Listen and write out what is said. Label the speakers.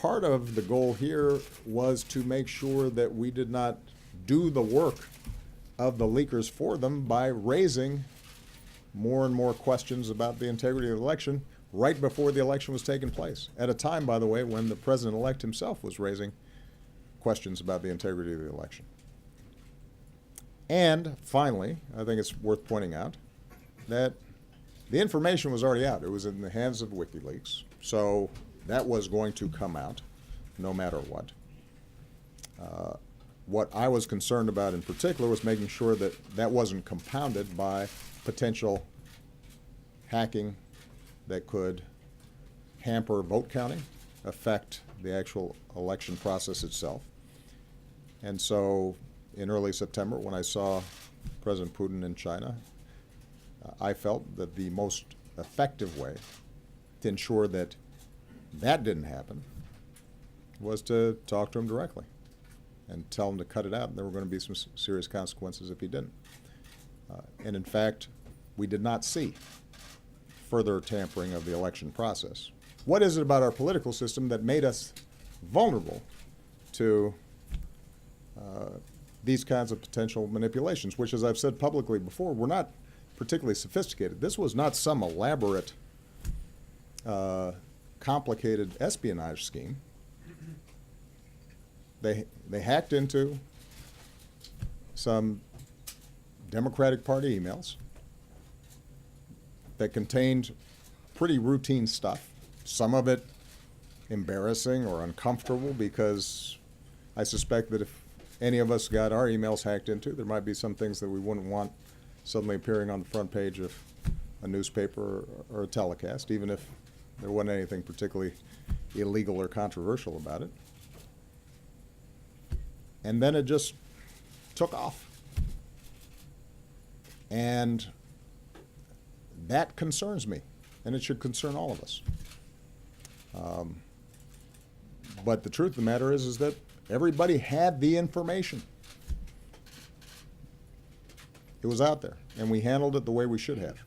Speaker 1: part of the goal here was to make sure that we did not do the work of the leakers for them by raising more and more questions about the integrity of the election right before the election was taking place. At a time, by the way, when the president-elect himself was raising questions about the integrity of the election. And finally, I think it's worth pointing out that the information was already out. It was in the hands of WikiLeaks, so that was going to come out no matter what. What I was concerned about in particular was making sure that that wasn't compounded by potential hacking that could hamper vote counting, affect the actual election process itself. And so in early September, when I saw President Putin in China, I felt that the most effective way to ensure that that didn't happen was to talk to him directly and tell him to cut it out, and there were going to be some serious consequences if he didn't. And in fact, we did not see further tampering of the election process. What is it about our political system that made us vulnerable to these kinds of potential manipulations, which, as I've said publicly before, were not particularly sophisticated. This was not some elaborate, complicated espionage scheme. They hacked into some Democratic Party emails that contained pretty routine stuff, some of it embarrassing or uncomfortable, because I suspect that if any of us got our emails hacked into, there might be some things that we wouldn't want suddenly appearing on the front page of a newspaper or a telecast, even if there wasn't anything particularly illegal or controversial about it. And then it just took off. And that concerns me, and it should concern all of us. But the truth of the matter is that everybody had the information. It was out there, and we handled it the way we should have.